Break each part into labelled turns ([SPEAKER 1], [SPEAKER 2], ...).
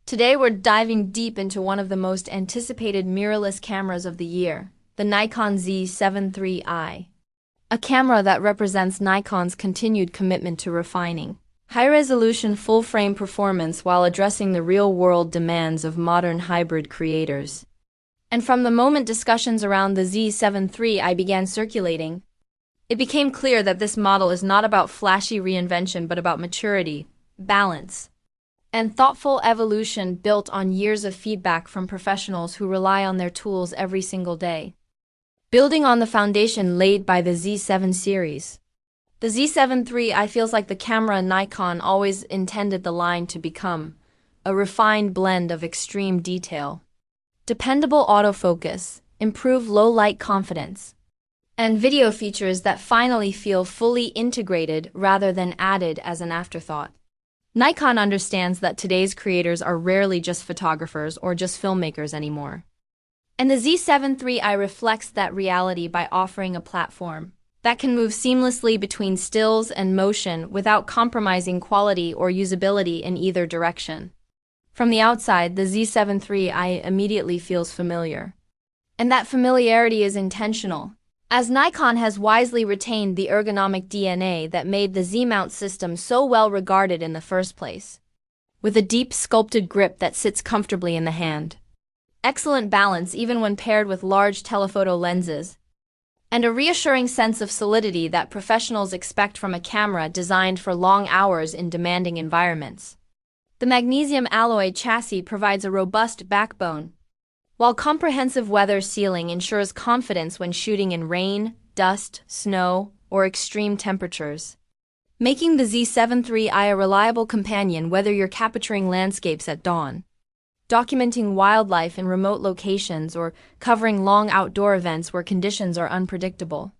[SPEAKER 1] Today we're diving deep into one of the most anticipated mirrorless cameras of the year, the Nikon Z7 III. A camera that represents Nikon's continued commitment to refining high-resolution full-frame performance while addressing the real-world demands of modern hybrid creators. And from the moment discussions around the Z7 III began circulating, it became clear that this model is not about flashy reinvention but about maturity, balance, and thoughtful evolution built on years of feedback from professionals who rely on their tools every single day. Building on the foundation laid by the Z7 series, the Z7 III feels like the camera Nikon always intended the line to become: a refined blend of extreme detail, dependable autofocus, improved low-light confidence, and video features that finally feel fully integrated rather than added as an afterthought. Nikon understands that today's creators are rarely just photographers or just filmmakers anymore. And the Z7 III reflects that reality by offering a platform that can move seamlessly between stills and motion without compromising quality or usability in either direction. From the outside, the Z7 III immediately feels familiar. And that familiarity is intentional, as Nikon has wisely retained the ergonomic DNA that made the Z-mount system so well regarded in the first place. With a deep sculpted grip that sits comfortably in the hand, excellent balance even when paired with large telephoto lenses, and a reassuring sense of solidity that professionals expect from a camera designed for long hours in demanding environments. The magnesium alloy chassis provides a robust backbone, while comprehensive weather sealing ensures confidence when shooting in rain, dust, snow, or extreme temperatures, making the Z7 III a reliable companion whether you're capturing landscapes at dawn, documenting wildlife in remote locations, or covering long outdoor events where conditions are unpredictable.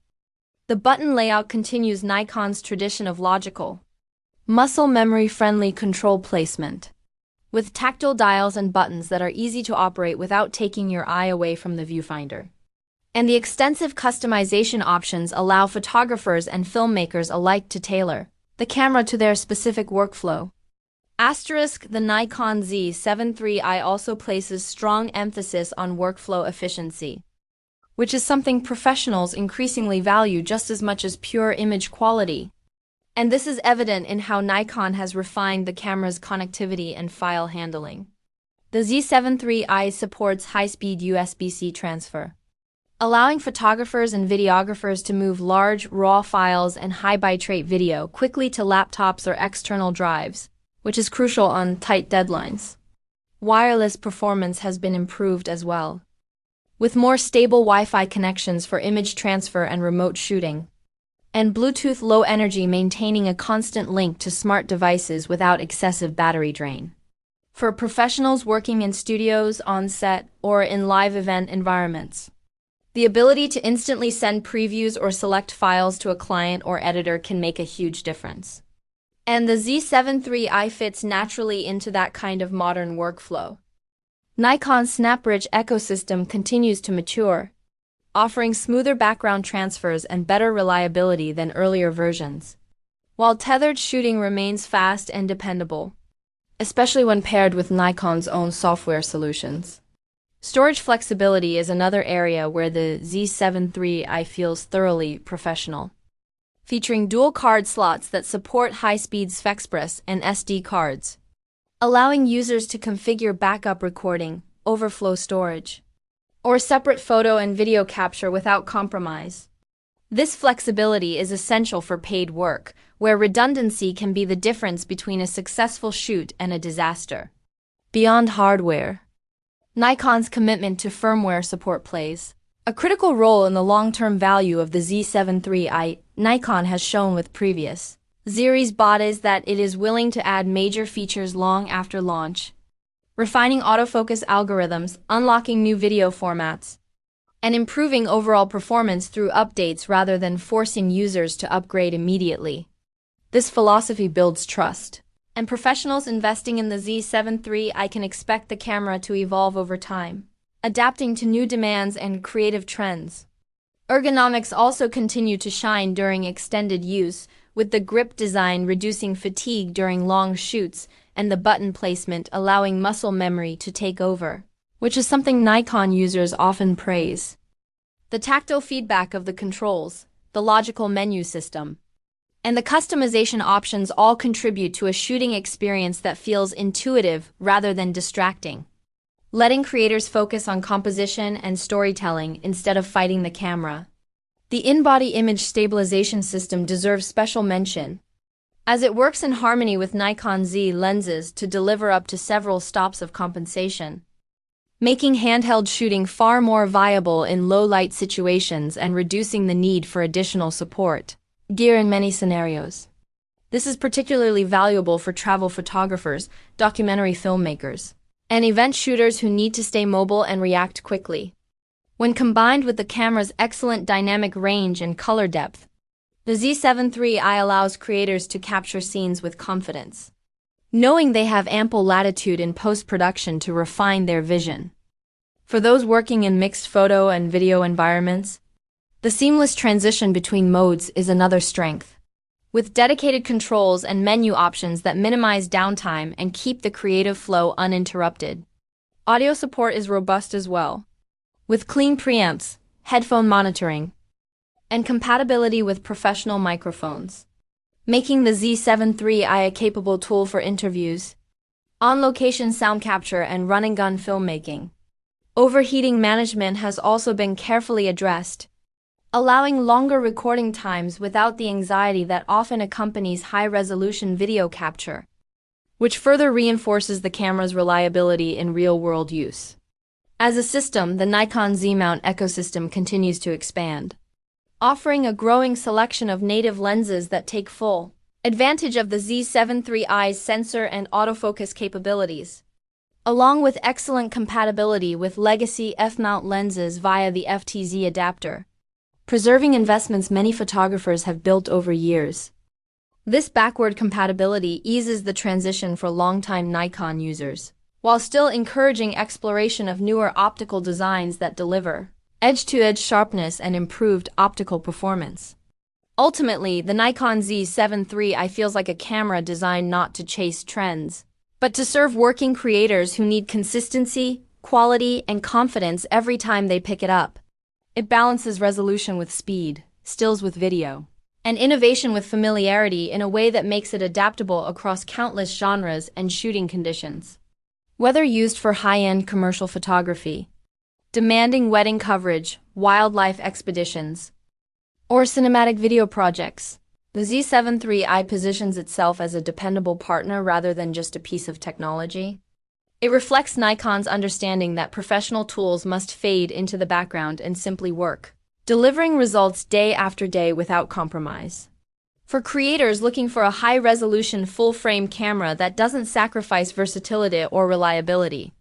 [SPEAKER 1] The button layout continues Nikon's tradition of logical, muscle memory-friendly control placement, with tactile dials and buttons that are easy to operate without taking your eye away from the viewfinder. And the extensive customization options allow photographers and filmmakers alike to tailor the camera to their specific workflow. The Nikon Z7 III also places strong emphasis on workflow efficiency, which is something professionals increasingly value just as much as pure image quality. And this is evident in how Nikon has refined the camera's connectivity and file handling. The Z7 III supports high-speed USB-C transfer, allowing photographers and videographers to move large, raw files and high-bitrate video quickly to laptops or external drives, which is crucial on tight deadlines. Wireless performance has been improved as well, with more stable Wi-Fi connections for image transfer and remote shooting, and Bluetooth Low Energy maintaining a constant link to smart devices without excessive battery drain. For professionals working in studios, on set, or in live event environments, the ability to instantly send previews or select files to a client or editor can make a huge difference. And the Z7 III fits naturally into that kind of modern workflow. Nikon's SnapBridge ecosystem continues to mature, offering smoother background transfers and better reliability than earlier versions, while tethered shooting remains fast and dependable, especially when paired with Nikon's own software solutions. Storage flexibility is another area where the Z7 III feels thoroughly professional, featuring dual card slots that support high-speed Express and SD cards, allowing users to configure backup recording, overflow storage, or separate photo and video capture without compromise. This flexibility is essential for paid work, where redundancy can be the difference between a successful shoot and a disaster. Beyond hardware, Nikon's commitment to firmware support plays a critical role in the long-term value of the Z7 III. Nikon has shown with previous series bodies that it is willing to add major features long after launch, refining autofocus algorithms, unlocking new video formats, and improving overall performance through updates rather than forcing users to upgrade immediately. This philosophy builds trust, and professionals investing in the Z7 III can expect the camera to evolve over time, adapting to new demands and creative trends. Ergonomics also continue to shine during extended use, with the grip design reducing fatigue during long shoots and the button placement allowing muscle memory to take over, which is something Nikon users often praise. The tactile feedback of the controls, the logical menu system, and the customization options all contribute to a shooting experience that feels intuitive rather than distracting, letting creators focus on composition and storytelling instead of fighting the camera. The in-body image stabilization system deserves special mention, as it works in harmony with Nikon Z lenses to deliver up to several stops of compensation, making handheld shooting far more viable in low-light situations and reducing the need for additional support gear in many scenarios. This is particularly valuable for travel photographers, documentary filmmakers, and event shooters who need to stay mobile and react quickly. When combined with the camera's excellent dynamic range and color depth, the Z7 III allows creators to capture scenes with confidence, knowing they have ample latitude in post-production to refine their vision. For those working in mixed photo and video environments, the seamless transition between modes is another strength, with dedicated controls and menu options that minimize downtime and keep the creative flow uninterrupted. Audio support is robust as well, with clean preamps, headphone monitoring, and compatibility with professional microphones, making the Z7 III a capable tool for interviews, on-location sound capture, and run-and-gun filmmaking. Overheating management has also been carefully addressed, allowing longer recording times without the anxiety that often accompanies high-resolution video capture, which further reinforces the camera's reliability in real-world use. As a system, the Nikon Z mount ecosystem continues to expand, offering a growing selection of native lenses that take full advantage of the Z7 III's sensor and autofocus capabilities, along with excellent compatibility with legacy f-mount lenses via the FTZ adapter, preserving investments many photographers have built over years. This backward compatibility eases the transition for longtime Nikon users, while still encouraging exploration of newer optical designs that deliver edge-to-edge sharpness and improved optical performance. Ultimately, the Nikon Z7 III feels like a camera designed not to chase trends, but to serve working creators who need consistency, quality, and confidence every time they pick it up. It balances resolution with speed, stills with video, and innovation with familiarity in a way that makes it adaptable across countless genres and shooting conditions. Whether used for high-end commercial photography, demanding wedding coverage, wildlife expeditions, or cinematic video projects, the Z7 III positions itself as a dependable partner rather than just a piece of technology. It reflects Nikon's understanding that professional tools must fade into the background and simply work, delivering results day after day without compromise. For creators looking for a high-resolution full-frame camera that doesn't sacrifice versatility or reliability,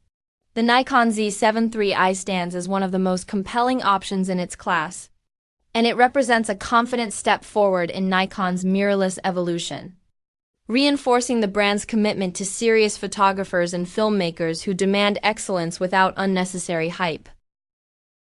[SPEAKER 1] the Nikon Z7 III stands as one of the most compelling options in its class, and it represents a confident step forward in Nikon's mirrorless evolution, reinforcing the brand's commitment to serious photographers and filmmakers who demand excellence without unnecessary hype.